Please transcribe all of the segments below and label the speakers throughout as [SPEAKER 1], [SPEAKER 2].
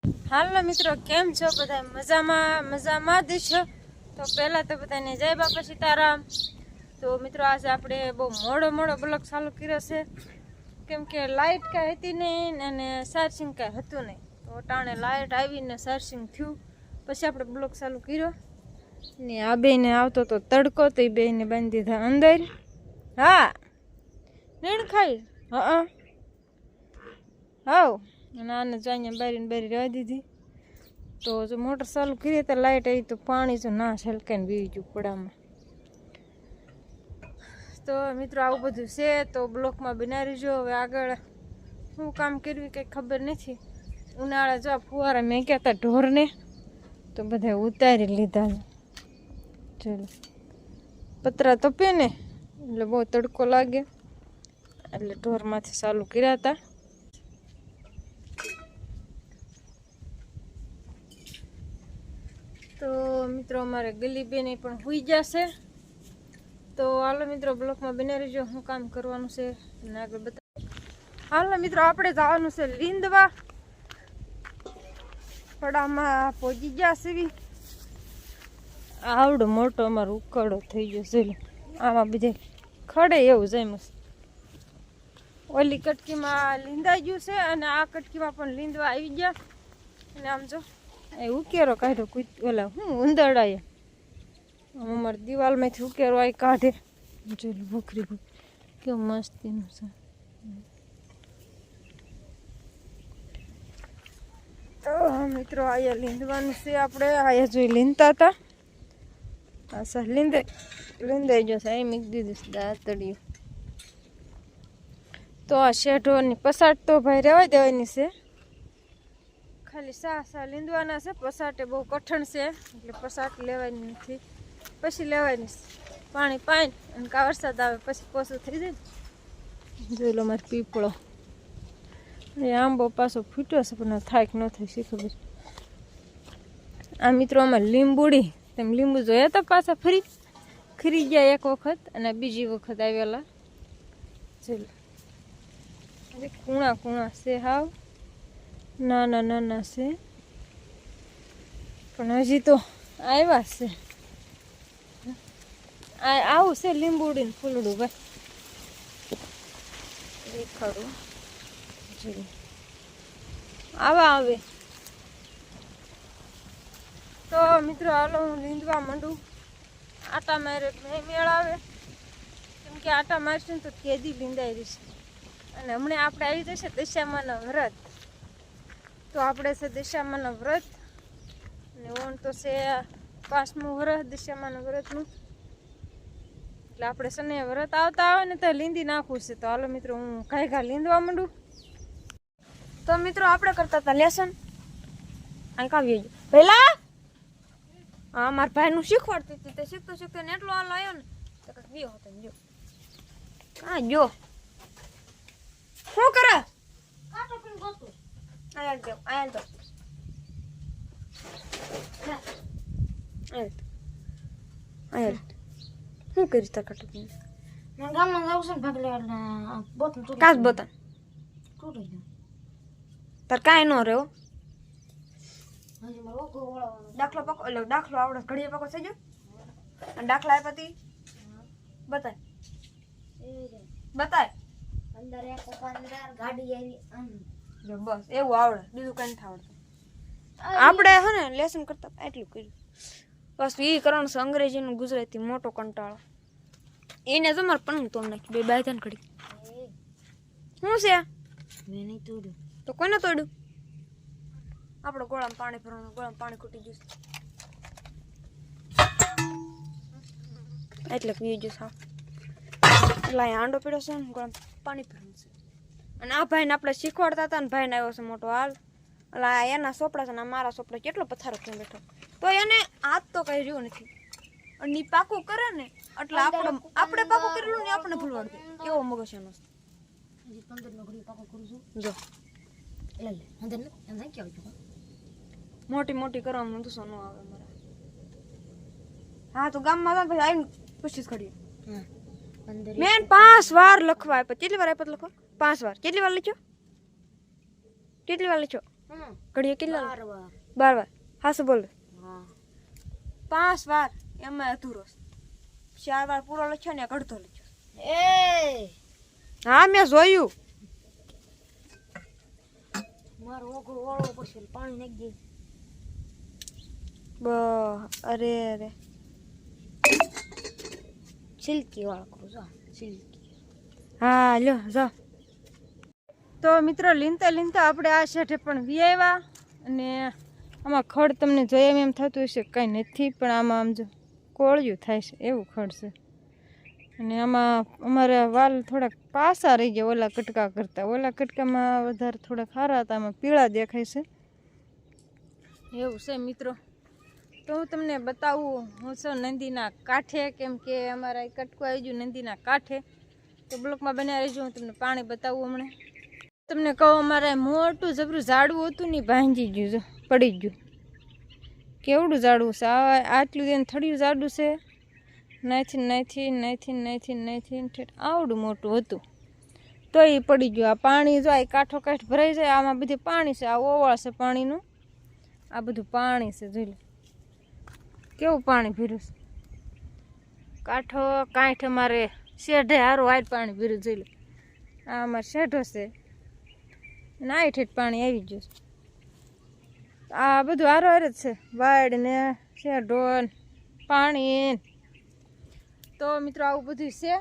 [SPEAKER 1] હાલો મિત્રો, કેમ છો બધા? મજામાં જ છો? તો પહેલાં તો બધાને જય બાપા સીતારામ. તો મિત્રો આજે આપણે બહુ મોડો બ્લોગ ચાલુ કર્યો છે, કેમ કે લાઇટ કાંઈ હતી નહીં અને ચાર્જિંગ કાંઈ હતું નહીં. તો ટાણે લાઇટ આવીને ચાર્જિંગ થયું પછી આપણે બ્લોગ ચાલુ કર્યો ને. આ બેને આવતો તો તડકો, તો એ બેને બાંધી દીધા અંદર. હા નીણ ખાઈ હાવ અને આને જો અહીંયા બારી રહેવા દીધી. તો જો મોટર ચાલુ કરી તો લાઇટ આવી તો પાણી જો ના છલકાઈને બીવી ગયું પડામાં. તો મિત્રો આવું બધું છે, તો બ્લોકમાં બનાવી જો. હવે આગળ શું કામ કરવી કંઈ ખબર નથી. ઉનાળા જો ફુવારા મેં કહેતા ઢોરને તો બધા ઉતારી લીધા. ચલો પતરા તપે ને એટલે બહુ તડકો લાગે એટલે ઢોરમાંથી ચાલુ કર્યા હતા. તો મિત્રો અમારે ગલી બેન પણ હોઈ જશે. તો હાલો મિત્રો બ્લોકમાં બને રહેજો, શું કામ કરવાનું છે અને આગળ બતા. હાલો મિત્રો આપણે જવાનું છે લીંદવા. પડામાં પહોંચી ગયા છે. આવડો મોટો અમારો ઉકળો થઈ ગયો છે. આમાં બધે ખડે એવું જાય મસ્ત. ઓલી કટકીમાં લીંદાઈ ગયું છે અને આ કટકીમાં પણ લીંદવા આવી ગયા. અને આમ જો એ ઉકેરો કાઢ્યો કોઈ ઓલા હું ઉંદરડાએ અમારી દિવાલમાંથી ઉકેરો આવી કાઢે. જોઈ ભૂખરી કેવું મસ્તીનું છે. તો મિત્રો અહીંયા લીંદવાનું છે. આપણે અહીંયા જોઈ લીંદતા હતા. હા સર લીંદાઈ જશે. અહીં મૂકી દીધું છે દાંતડિયું. તો આ શેઢોની પસાટ તો ભાઈ રહેવા દેવાની છે. ખાલી સા લીંદવાના છે. પસાટે બહુ કઠણ છે એટલે પસાટ લેવાની નથી. પછી લેવાની પાણી પાઈને અને કા વરસાદ આવે પછી પોસું થઈ જાય. જોઈ લો મારે પીપળો એ આંબો પાછો ફૂટ્યો છે પણ થાક ન થાય શી ખબર. આ મિત્રો આમાં લીંબુડી તેમ લીંબુ જોયા તો પાછા ખરી ગયા એક વખત અને બીજી વખત આવેલા. ચલો કૂણા છે હાવ નાના છે પણ હજી તો આવ્યા છે. આવું છે લીંબુડીને ફૂલડું ભાઈ દેખાડું. આવા આવે તો મિત્રો હાલો હું લીંદવા માંડું. આટા મારે મેળ આવે કેમ કે આટા મારશે ને તો કેદી લીંદાઈ રહેશે. અને હમણાં આપણે આવી જશે દશામાના વ્રત. તો આપણે છે દશામાના વ્રત ને ઓન તો છે 5મું વ્રત દશામાના વ્રતનું. એટલે આપણે શને વ્રત આવતા આવે ને તો લીંદી નાખવું છે. તો હાલો મિત્રો હું ઘા લીંદવા માંડું. તો મિત્રો આપણે કરતા હતા લેસન. અહીં કાવી ગયું પહેલા. હા મારા ભાઈનું શીખવાડતી હતી. તે શીખતો ને એટલો હાલ આવ્યો ને તો કંઈક ગયો હતો. જો હા જો શું કરે આયા તો શું કરીશ તાર કટકી ગામમાં જાવ છે ને ભાગલે બોતન કાચ બોતન તાર કાંઈ ન રહ્યો. દાખલો પાકો એટલે દાખલો આવડે ઘડીએ પાકો થઈ ગયો. અને દાખલા આપ્યા હતી બતાય અંદર એક ગાડી આવી જો બસ એવું આવડે બીજું કઈ નથી આવડતું. આપણે હે ને લેસન કરતા એટલું કર્યું બસ. એ કરવાનું છે અંગ્રેજીનું ગુજરાતી મોટો કંટાળો. એને જ અમારે પણ તોડ નાખી બે બાયધાન ઘડી. શું છે મેં નહીં તોડ્યું તો કોઈને તોડ્યું? આપણે ગોળામાં પાણી ભરવાનું. ગોળામાં પાણી ખૂટી ગયું એટલે પી ગયું સાવ. એટલે અહીંયા આંડો પીડ્યો છે ને ગોળામાં પાણી ભરવાનું છે. અને આ ભાઈને આપણે શીખવાડતા હતા ને ભાઈને આવ્યો છે મોટો હાલ. એટલે એના સોપડા છે ને મારા સોપડા કેટલો પથારો થઈને બેઠો. તો એને હાથ તો કઈ રહ્યું નથી. અને પાકું કરે ને એટલે આપણે પાકું કરેલું ને આપણને ભૂલવાડ દે એવો મગજ એનો. 15 નો ઘડી પાકું કરું છું જો મોટી કરવાનું તો સોનું આવે મારા. હા તો ગામમાં ભાઈ આવીને પૂછીશ ખડી. મેન 5 વાર લખવા આપ્યા. કેટલી વાર આપ્યા લખવા? 5 વાર. કેટલી વાર લખ્યો? ઘડીએ કેટલા 12 વાર હાસુ બોલ 5 વાર એમાં અધૂરો 4 વાર પૂરો લખ્યો ને અડધો લખ્યો હા મેં જોયું
[SPEAKER 2] મારો ઓગો ઓળો પડશે પાણી નાખી દે
[SPEAKER 1] અરે અરે
[SPEAKER 2] સિલ્કી વાળો કરું જો સિલ્કી
[SPEAKER 1] હા લ્યો જાઓ તો મિત્રો લીનતા લીનતા આપણે આ શેઠે પણ વી આવ્યા અને આમાં ખડ તમને જોઈએ એમ થતું હશે કંઈ નથી પણ આમાં આમ જો કોળિયું થાય છે એવું ખડ છે અને આમાં અમારા વાલ થોડાક પાસા રહી ગયા ઓલા કટકા કરતાં ઓલા કટકામાં વધારે થોડાક સારા હતા આમાં પીળા દેખાય છે એવું છે મિત્રો તો હું તમને બતાવું હું છું નદીના કાંઠે કેમ કે અમારા કટકો આવી ગયું નદીના કાંઠે તો બ્લોકમાં બનાવી રહીશું હું તમને પાણી બતાવું હમણાં તમને કહું અમારે મોટું જબરું ઝાડવું હતું ને ભાંગી ગયું જો પડી ગયું કેવડું ઝાડવું છે આટલું એને થડિયું ઝાડું છે નાથી આવડું મોટું હતું તો એ પડી ગયું આ પાણી જો આ કાંઠો કાંઠ ભરાઈ જાય આમાં બધું પાણી છે આ ઓવાળ છે પાણીનું આ બધું પાણી છે જોઈ લો કેવું પાણી ભર્યું છે કાંઠો કાંઠ અમારે શેઢે હારું હાર પાણી ભર્યું જોઈ લો આ અમારે શેઢો છે અને આ ઠેઠ પાણી આવી ગયું છે આ બધું હારો હાર જ છે વાડ ને શેઢો પાણી તો મિત્રો આવું બધું છે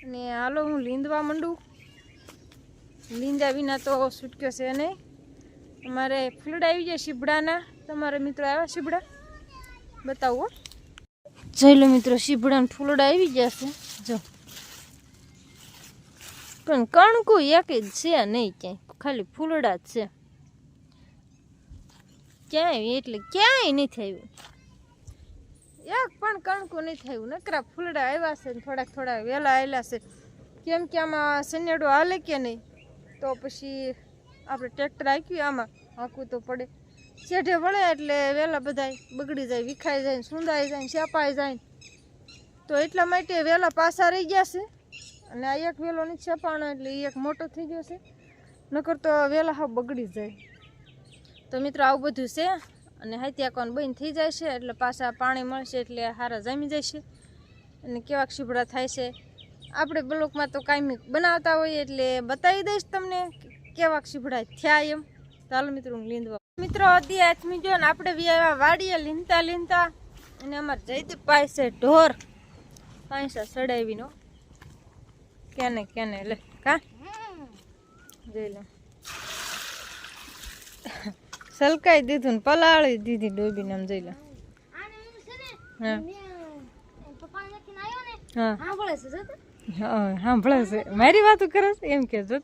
[SPEAKER 1] અને હાલો હું લીંદવા માંડું લીંદા વિના તો છૂટક્યો છે નહીં અમારે ફૂલડા આવી જાય શીબડાના તમારે મિત્રો આવ્યા શીબડા બતાવો જોઈ લો મિત્રો શીબડા ફૂલડા આવી જશે જો પણ કણકું એક જ છે નહીં ક્યાંય ખાલી ફૂલડા જ છે ક્યાંય એટલે ક્યાંય નહીં થયું એક પણ કણકું નહીં થયું નકરા ફૂલડા આવ્યા છે થોડાક વહેલા આવેલા છે કેમ કે આમાં સનેડો હાલે કે નહીં તો પછી આપણે ટ્રેક્ટર હાંક્યું આમાં હાંકવું તો પડે શેઠે વળે એટલે વહેલા બધા બગડી જાય વિખાઈ જાય સુંદાઈ જાય છેપાઈ જાય તો એટલા માટે વહેલા પાછા રહી ગયા છે અને આ એક વહેલો નથી છપાણો એટલે એક મોટો થઈ ગયો છે નકર તો વહેલા હાવ બગડી જાય તો મિત્રો આવું બધું છે અને હાથિયા કોણ બંધ થઈ જાય છે એટલે પાછા પાણી મળશે એટલે સારા જામી જાય છે અને કેવાક શીબડા થાય છે આપણે બ્લોકમાં તો કાયમી બનાવતા હોઈએ એટલે બતાવી દઈશ તમને કેવાક શીબડા થયા એમ ચાલો મિત્રો હું લીંદવા મિત્રો હતી આથમી જો ને આપણે બી આવ્યા વાડીએ લીંદતા લીંદતા અને અમારે જયદીપ પાસે ઢોર પાંચા સડાવીનો કેને લે કા જોઈ લે સલકાઈ દીધું ને પલાળી દીધી ડોબીને આમ જોઈ લે હા સાંભળે છે મારી વાતો કરે છે એમ કે જો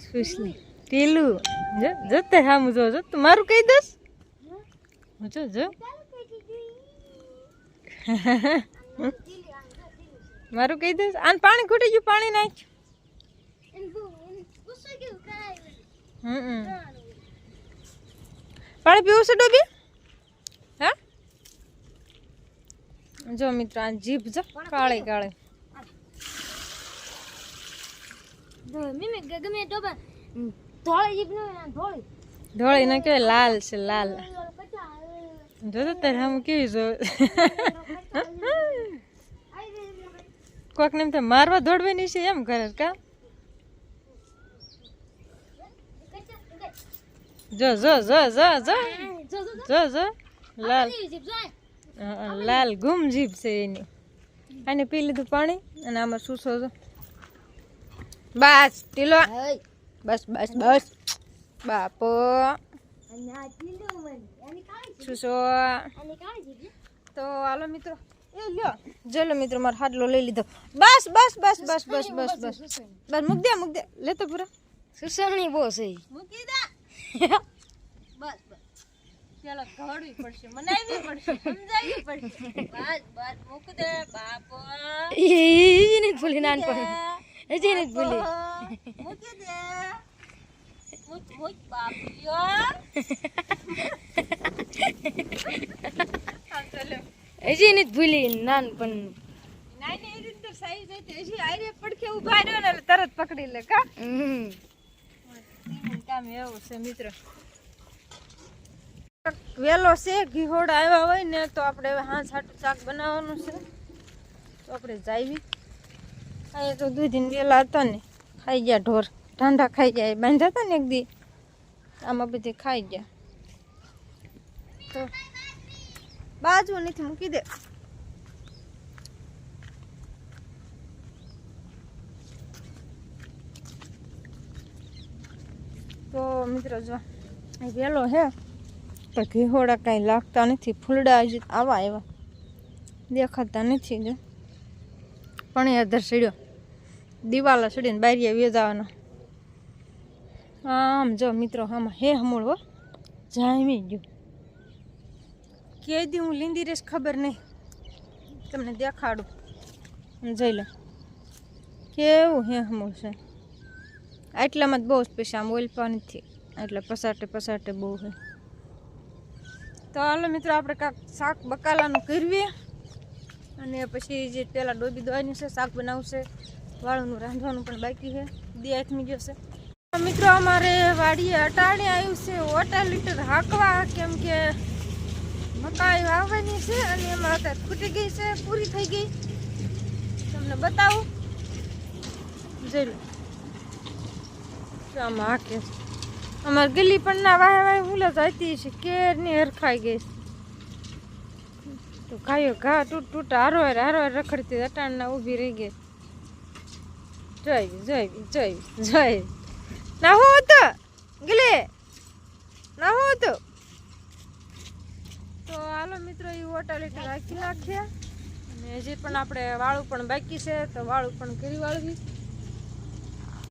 [SPEAKER 1] સુશલી ટીલું જતે હામું જો મારું કહી દસ જો મારું કહી દઈશ આને પાણી ખૂટી ગયું પાણી નાખ પાણી પીવું છે ડોબી હા જો મિત્રો આ જીભ જો કાળી કાળી ધોળી ના કહેવાય લાલ છે લાલ જો તારે આમ કેવી જો કોક ને એમ મારવા દોડવાની છે એમ કરે કા જો લાલ લાલ ગુમ જીભ છે એની આને પી લીધું પાણી અને આમાં સુસો જો બસ ટીલો બસ બાપો સુસો તો હાલો મિત્રો એ લ્યો ચલો મિત્રો મારો હાડલો લઈ લીધો બસ મૂક દે લેતો પૂરા
[SPEAKER 2] સુસમણી બહુ છે
[SPEAKER 1] મૂકી દે બસ ચાલો ઘડવી પડશે મનાવવી પડશે સમજાવવી પડશે બસ મૂક દે બાપો
[SPEAKER 2] એ નહીં ભૂલી નાનપણ એ જ નહીં ભૂલી
[SPEAKER 1] મૂકી દે મૂક બાપિયો
[SPEAKER 2] હજી નથી ભૂલી નાનપણ
[SPEAKER 1] નાની રીતે સાઈ જાય તે હજી આયરે પડખે ઊભા રહ્યો ને એટલે તરત પકડી લે કા કામ એવું છે મિત્ર વેલો છે ઘીહોડ આવ્યા હોય ને તો આપણે હવે હાથ હાટું શાક બનાવવાનું છે તો આપણે જાવી અહીંયા તો દૂધીને વેલા હતા ને ખાઈ ગયા ઢોર ઠંડા ખાઈ ગયા બાંધ્યા હતા ને એક દી આમાં બધી ખાઈ ગયા તો બાજુ નથી મૂકી દે તો મિત્રો જો વેલો હે પણ ઘીહોડા કાંઈ લાગતા નથી ફૂલડા હજી આવા આવ્યા દેખાતા નથી જો પણ એ અધર સડ્યો દિવાલા સડીને બારીએ વેજાવાનો આમ જો મિત્રો આમાં હે હમળવો જામી ગયું કે દી હું લીંદી રેસ ખબર નહીં તમને દેખાડું જઈ લો કેવું હે હમળ છે આટલામાં જ બહુ જ પૈસા આમ ઓલપા નથી એટલે પસાટે બહુ છે તો હાલો મિત્રો આપણે કાંક શાક બકાલાનું કરવીએ અને પછી જે પેલા ડોબી દોવાની છે શાક બનાવશે વાળુનું રાંધવાનું પણ બાકી છે દી આથમી ગયો છે મિત્રો અમારે વાડીએ અટાણે આવ્યું છે 8 લીટર હાંકવા કેમ કે મકાઈ વાવવાની છે અને એમાં અત્યારે ખૂટી ગઈ છે પૂરી થઈ ગઈ તમને બતાવું જોઈ લો આમાં હાકે અમારે ગલી પણ ના વાહે ભૂલા જતી છે કેરની હરખાઈ ગઈ તો ગાયો ઘા તૂટ હારો રખડતી અટાણના ઊભી રહી ગઈ જોઈ ના હું હતો ગલે ના હું હતો તો હાલો મિત્રો એ 8 લીટર રાખી નાખીએ અને હજી પણ આપણે વાળું પણ બાકી છે તો વાળું પણ કરી વાળવી